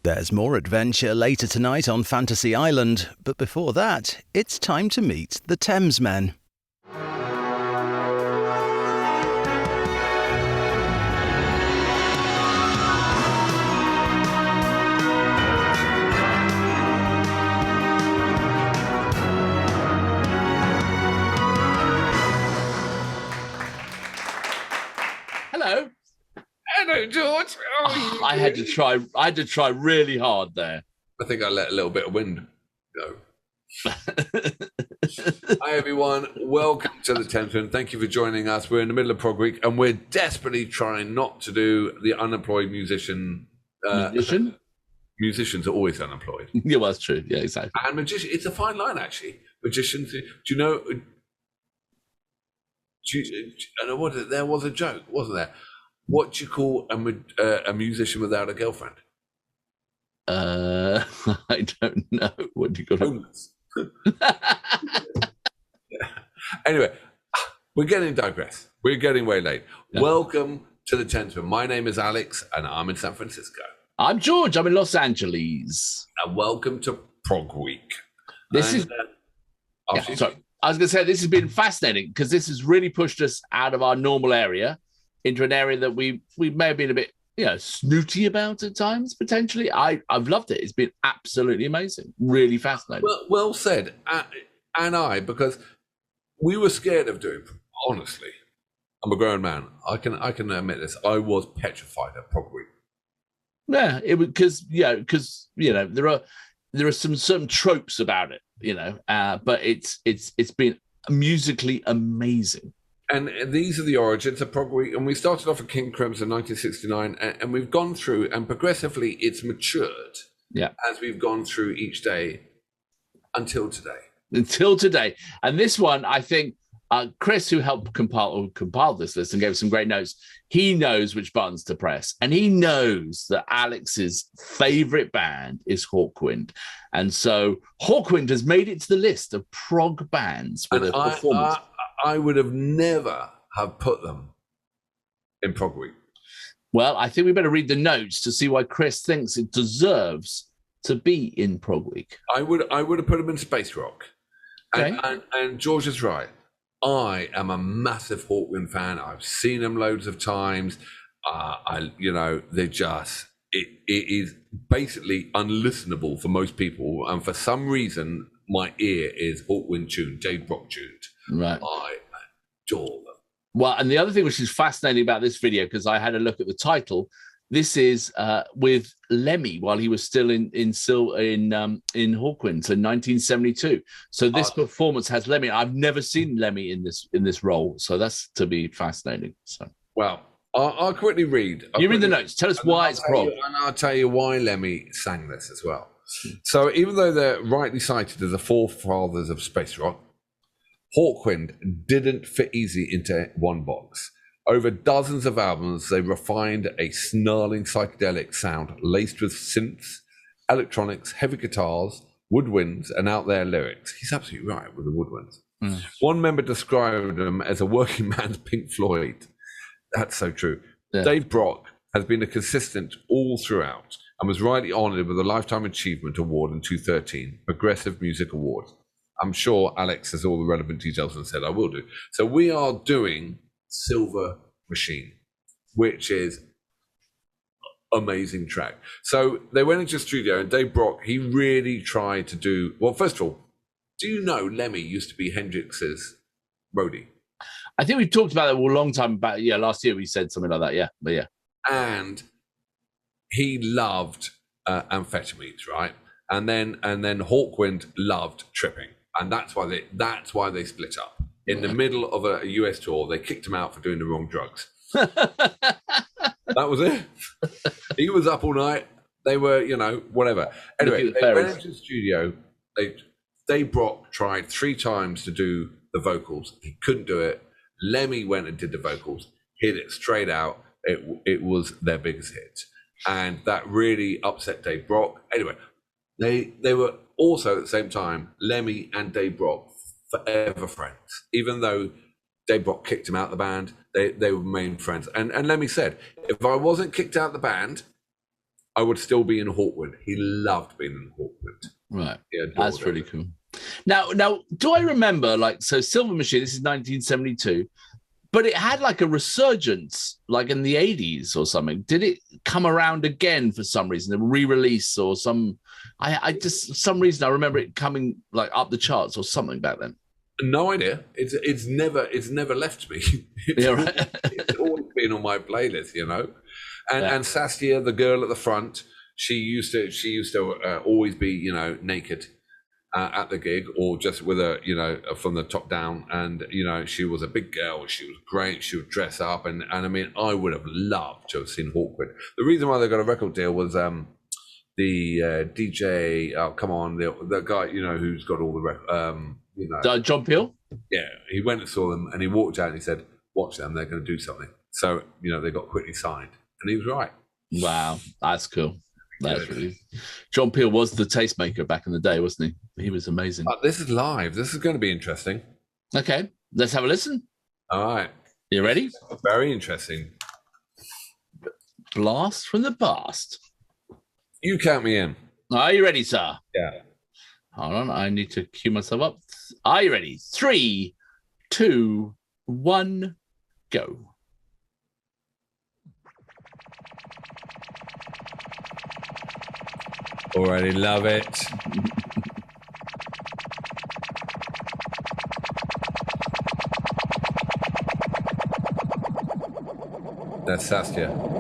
There's more adventure later tonight on Fantasy Island, but before that, it's time to meet the Thamesmen. Hello. Hello, George. I had to try really hard there. I think I let a little bit of wind go. Hi, everyone. Welcome to the Thamesmen. Thank you for joining us. We're in the middle of Prog Week, and we're desperately trying not to do the unemployed musician. Musician? Musicians are always unemployed. Yeah, well, that's true. Yeah, exactly. And magician, it's a fine line, actually. Magicians. Do you know? There was a joke, wasn't there? What do you call a musician without a girlfriend? I don't know. What do you call it? Homeless. Anyway, we're getting digress. We're getting way late. Yeah. Welcome to the Thamesmen. My name is Alex, and I'm in San Francisco. I'm George. I'm in Los Angeles. And welcome to Prog Week. Sorry. I was going to say this has been fascinating because this has really pushed us out of our normal area into an area that we may have been a bit, snooty about at times, potentially. I've loved it. It's been absolutely amazing. Really fascinating. Well said. Because we were scared of doing, honestly, I'm a grown man. I can admit this. I was petrified at Prog Week. Yeah, it was because there are some tropes about it, but it's been musically amazing. And these are the origins of Prog Week. And we started off at King Crimson 1969, and we've gone through, and progressively it's matured as we've gone through each day until today. And this one, I think, Chris, who helped compile this list and gave some great notes, he knows which buttons to press. And he knows that Alex's favorite band is Hawkwind. And so Hawkwind has made it to the list of prog bands with a performance. I would have never have put them in Prog Week. Well, I think we better read the notes to see why Chris thinks it deserves to be in Prog Week. I would have put them in space rock. Okay. And George is right. I am a massive Hawkwind fan. I've seen them loads of times. They're just it is basically unlistenable for most people, and for some reason, my ear is Hawkwind tuned, Dave Brock tuned. Right. I adore them. Well, and the other thing which is fascinating about this video, because I had a look at the title, this is with Lemmy while he was still in Hawkwind, so 1972. So this performance has Lemmy. I've never seen Lemmy in this role, so that's to be fascinating. So, well, I'll quickly read. You read the notes. Tell us why it's Prog. And I'll tell you why Lemmy sang this as well. So even though they're rightly cited as the forefathers of space rock, Hawkwind didn't fit easy into one box. Over dozens of albums, they refined a snarling psychedelic sound laced with synths, electronics, heavy guitars, woodwinds, and out there lyrics. He's absolutely right with the woodwinds. Mm. One member described them as a working man's Pink Floyd. That's so true. Yeah. Dave Brock has been a consistent all throughout and was rightly honoured with a Lifetime Achievement Award in 2013, Progressive Music Award. I'm sure Alex has all the relevant details and said I will do. So we are doing Silver Machine, which is amazing track. So they went into the studio, and Dave Brock, he really tried to do, well, first of all, do you know Lemmy used to be Hendrix's roadie? I think we've talked about it a long time back. Yeah, last year we said something like that. Yeah, but yeah. And he loved amphetamines, right? And then Hawkwind loved tripping, and that's why they split up. In the middle of a US tour, they kicked him out for doing the wrong drugs. That was it. He was up all night. They were, whatever. Anyway, they went into the studio. Dave Brock tried 3 times to do the vocals. He couldn't do it. Lemmy went and did the vocals, hit it straight out. It was their biggest hit. And that really upset Dave Brock. Anyway, they were also at the same time, Lemmy and Dave Brock, forever friends. Even though Dave Brock kicked him out of the band, they were main friends. And Lemmy said, if I wasn't kicked out of the band, I would still be in Hawkwind. He loved being in Hawkwind. Right. That's really cool. Now, do I remember, like, so Silver Machine, this is 1972, but it had like a resurgence, like in the 80s or something. Did it come around again for some reason, a re-release or some, I just, for some reason, I remember it coming like up the charts or something back then. No idea. It's never left me. It's always been on my playlist, you know. And Saskia, the girl at the front, she used to always be, you know, naked at the gig, or just with a, you know, from the top down. And, you know, she was a big girl. She was great. She would dress up. And I mean, I would have loved to have seen Hawkwind. The reason why they got a record deal was the DJ, the guy, you know, who's got all the, you know. John Peel? Yeah. He went and saw them and he walked out and he said, watch them, they're going to do something. So, you know, they got quickly signed. And he was right. Wow. That's cool. That's really. John Peel was the tastemaker back in the day, wasn't he? He was amazing. This is live. This is going to be interesting. Okay, let's have a listen. All right. You ready? Very interesting. Blast from the past. You count me in. Are you ready, sir? Yeah. Hold on. I need to cue myself up. Are you ready? 3, 2, 1, go. Already love it. That's Saskia.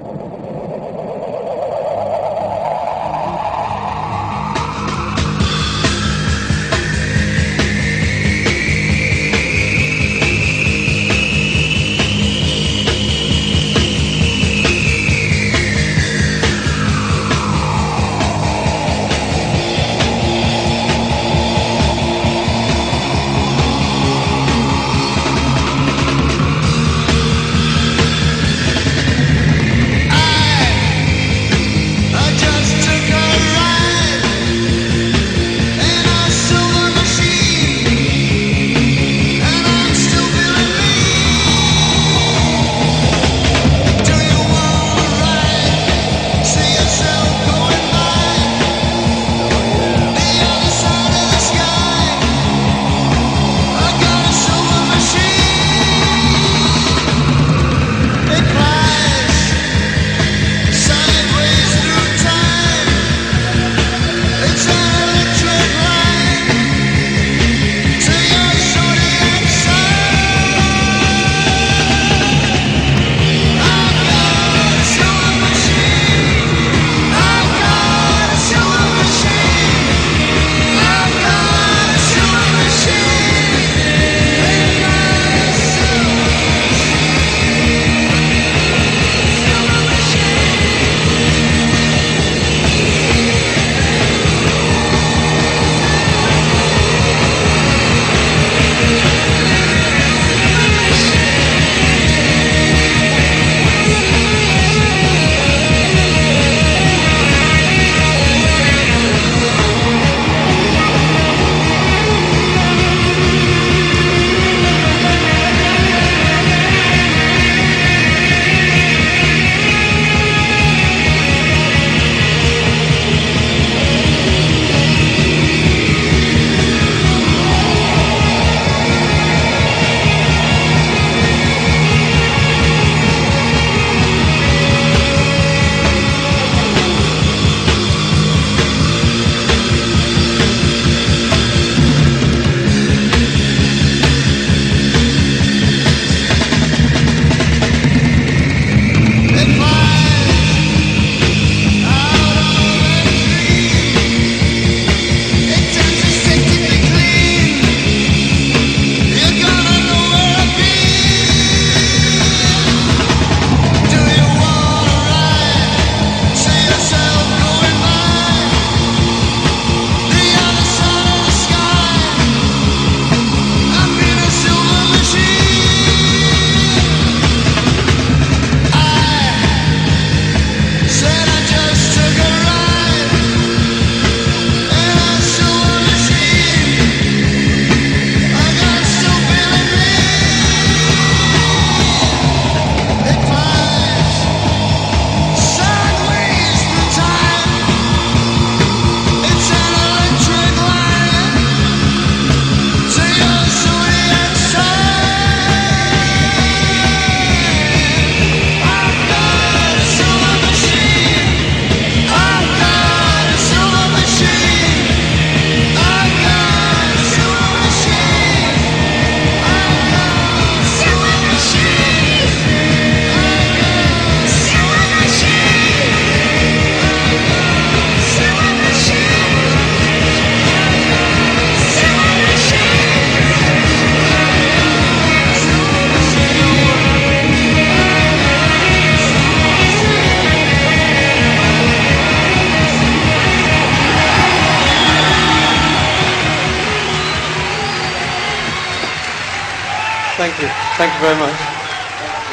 Thank you very much.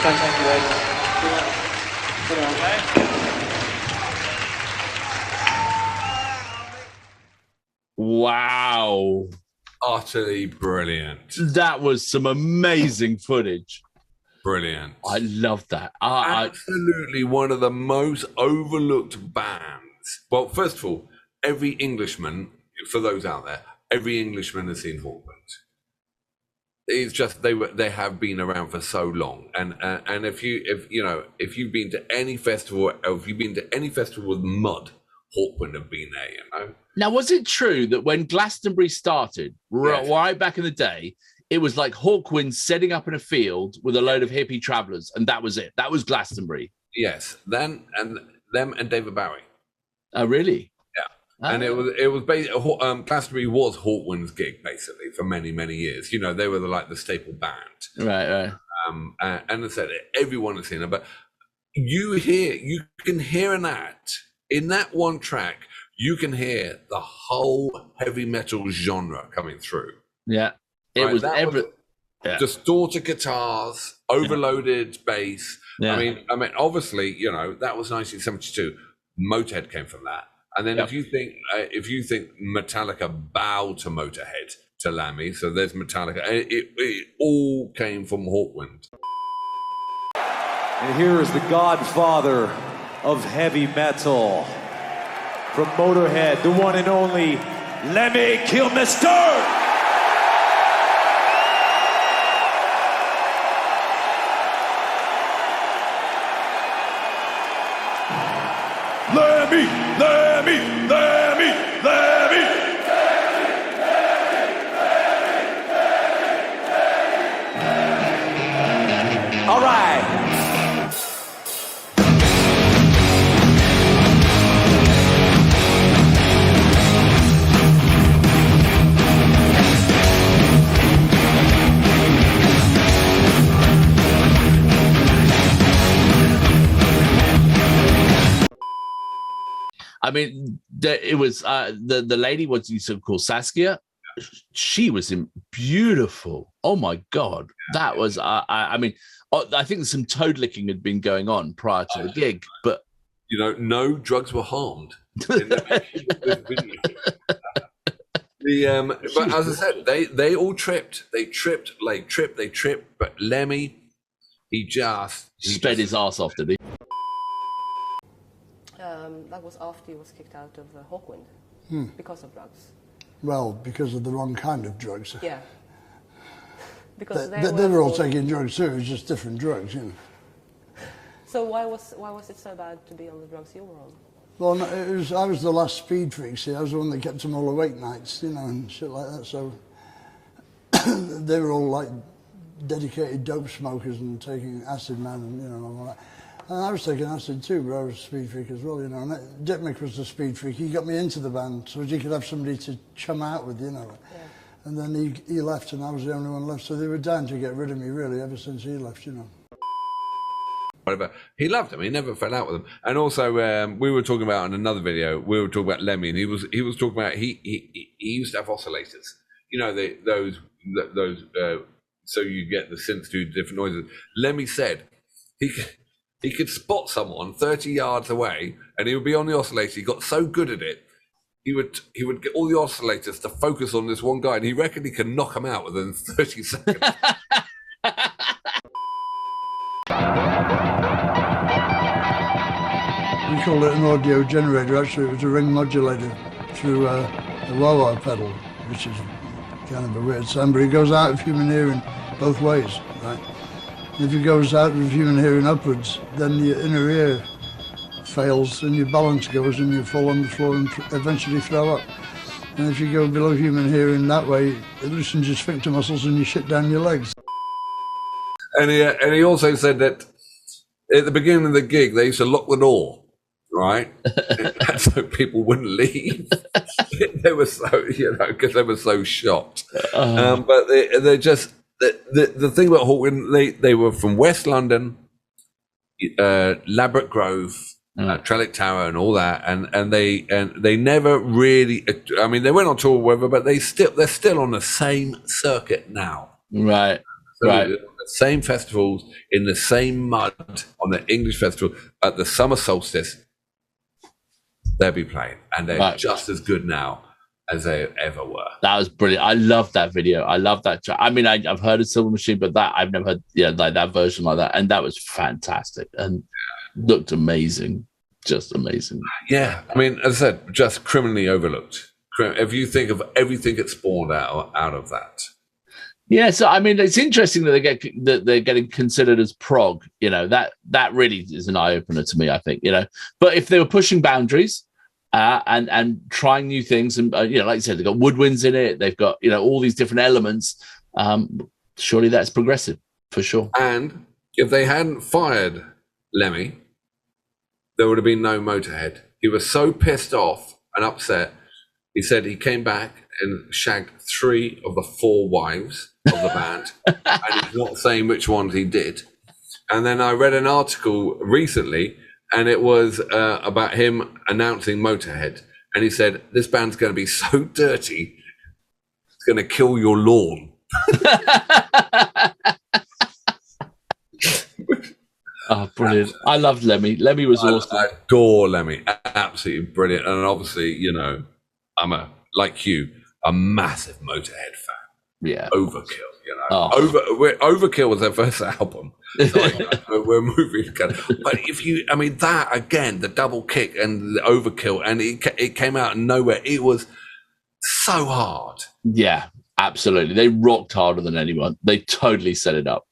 Thank you very much. Wow. Utterly brilliant. That was some amazing footage. Brilliant. I love that. Absolutely one of the most overlooked bands. Well, first of all, every Englishman, for those out there, every Englishman has seen Hawkwind. It's just they have been around for so long, and if you've been to any festival, or if you've been to any festival with mud, Hawkwind have been there. You know. Now, was it true that when Glastonbury started, right back in the day, it was like Hawkwind setting up in a field with a load of hippie travellers, and that was it? That was Glastonbury. Yes, them and David Bowie. Oh, really? And it was basically Glastonbury was Hawkwind's gig basically for many years. You know, they were like the staple band, right. And I said everyone has seen it, but you can hear in that one track, you can hear the whole heavy metal genre coming through. Yeah, it was distorted guitars, overloaded bass. Yeah. I mean, obviously, you know, that was 1972. Motorhead came from that. And then if you think Metallica bowed to Motorhead, to Lemmy, so there's Metallica. It all came from Hawkwind. And here is the godfather of heavy metal from Motorhead, the one and only Lemmy Kilmister. Lemmy, Lemmy, Lemmy, Lemmy. All right. I mean, it was the lady, what you sort of call Saskia. She was beautiful. Oh my God, that was. I mean, I think some toad licking had been going on prior to the gig, but you know, no drugs were harmed. But as I said, they all tripped. They tripped. But Lemmy, he sped his ass off, did he? That was after he was kicked out of Hawkwind because of drugs. Well, because of the wrong kind of drugs. Yeah. Because they were all taking drugs too. It was just different drugs, you know. So why was it so bad to be on the drugs you were on? Well, no, I was the last speed freak. See, I was the one that kept them all awake nights, you know, and shit like that. So they were all like dedicated dope smokers and taking acid, man, and you know, all that. And I was taking acid too, but I was a speed freak as well, you know. And Dick Mick was the speed freak. He got me into the band so he could have somebody to chum out with, you know. Yeah. And then he left, and I was the only one left. So they were down to get rid of me, really, ever since he left, you know. Whatever. He loved him. He never fell out with him. And also, we were talking about in another video. We were talking about Lemmy, and he was talking about he used to have oscillators. You know, those. So you get the synth do different noises. Lemmy said he could spot someone 30 yards away, and he would be on the oscillator. He got so good at it, he would get all the oscillators to focus on this one guy, and he reckoned he could knock him out within 30 seconds. We called it an audio generator. Actually, it was a ring modulator through a wah-wah pedal, which is kind of a weird sound, but it goes out of human hearing both ways, right? If it goes out of human hearing upwards, then your inner ear fails and your balance goes and you fall on the floor and eventually throw up. And if you go below human hearing that way, it loosens your sphincter muscles and you shit down your legs. And he also said that at the beginning of the gig, they used to lock the door, right? So people wouldn't leave. They were so, you know, because they were so shocked. But they're just, the thing about Hawkwind, they were from West London, Ladbroke Grove, Trellick Tower, and all that, and they never really. I mean, they went on tour, whatever, but they're still on the same circuit now. Right, so right. The same festivals in the same mud on the English festival at the summer solstice, they'll be playing, and they're just as good now as they ever were. That was brilliant. I love that video. I love that track. I mean, I've heard of Silver Machine, but that I've never heard, like that version like that, and that was fantastic and looked amazing, just amazing. Yeah, I mean, as I said, just criminally overlooked. If you think of everything that spawned out of that. Yeah, so I mean, it's interesting that they're getting considered as prog. That really is an eye opener to me. I think but if they were pushing boundaries and trying new things, and like you said, they've got woodwinds in it. They've got all these different elements. Surely that's progressive for sure. And if they hadn't fired Lemmy, there would have been no Motorhead. He was so pissed off and upset. He said he came back and shagged 3 of the 4 wives of the band, and he's not saying which ones he did. And then I read an article recently, and it was about him announcing Motorhead, and he said, this band's going to be so dirty, it's going to kill your lawn. Oh, brilliant. I loved Lemmy. Lemmy was awesome. I adore Lemmy. Absolutely brilliant. And obviously, I'm like you, a massive Motorhead fan. Yeah. Overkill, Overkill was their first album. So we're moving together. But that again, the double kick and the Overkill, and it came out of nowhere. It was so hard. Yeah, absolutely. They rocked harder than anyone. They totally set it up,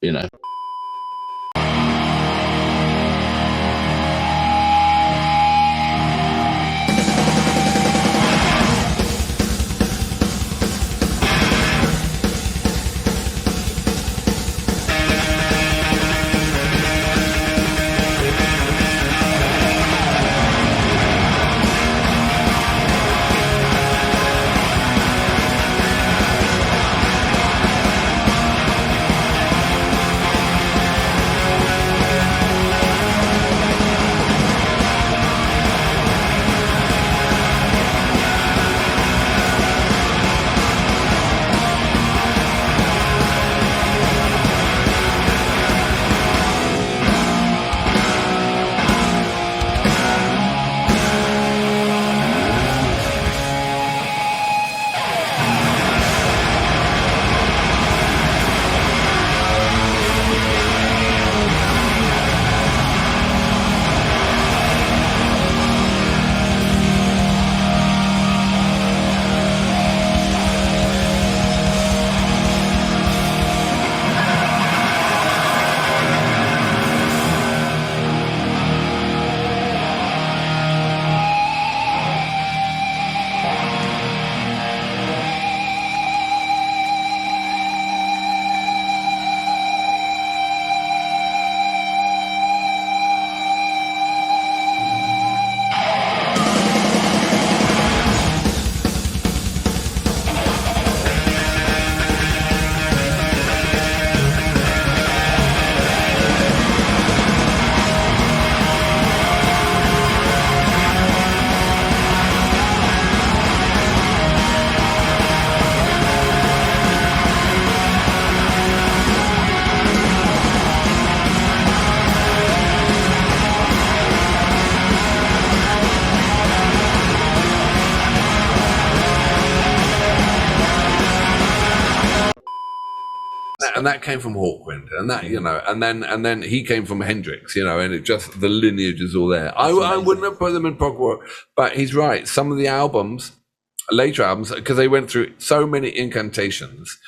And that came from Hawkwind, and that and then he came from Hendrix, and it just the lineage is all there. I wouldn't have put them in prog rock, but he's right. Some of the albums, later albums, because they went through so many incantations,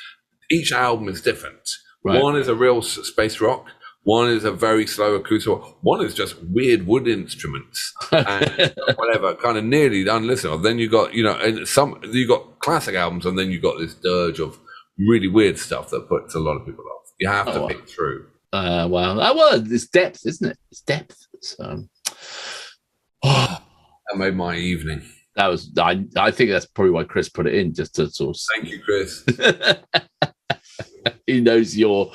each album is different. Right. One is a real space rock. One is a very slow acoustic rock. One is just weird wood instruments and whatever, kind of nearly unlistenable. Then you got you got classic albums, and then you got this dirge of really weird stuff that puts a lot of people off. You have to pick through. Wow. Well, it's depth, isn't it? It's depth. So, that made my evening. That was. I think that's probably why Chris put it in, just to sort of. Thank you, Chris. He knows your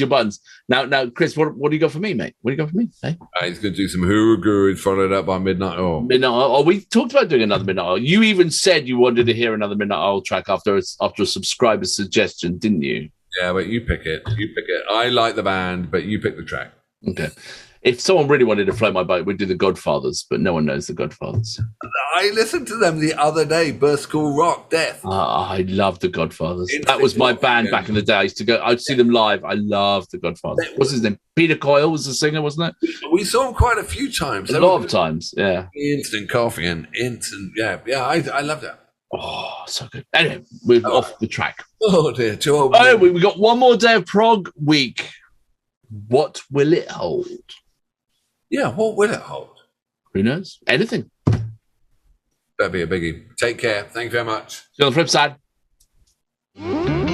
buttons. Now, Chris, what do you got for me, mate? What do you got for me? Hey? He's going to do some Huru Guru followed up by Midnight Oil. Midnight Oil. Oh, we talked about doing another Midnight Oil. You even said you wanted to hear another Midnight Oil track after a subscriber suggestion, didn't you? Yeah, but you pick it. You pick it. I like the band, but you pick the track. Okay. If someone really wanted to float my boat, we'd do the Godfathers, but no one knows the Godfathers. I listened to them the other day. Burst School Rock, Death. I love the Godfathers. That was my band back in the day. I used to go. I'd see them live. I love the Godfathers. What's his name? Peter Coyle was the singer, wasn't it? We saw him quite a few times. A lot of times. Yeah. Instant coffee and instant. Yeah. I love that. Oh, so good. Anyway, we're off the track. Oh dear. We got one more day of Prog week. What will it hold? Yeah, what will it hold? Who knows? Anything. That'd be a biggie. Take care. Thank you very much. See you on the flip side.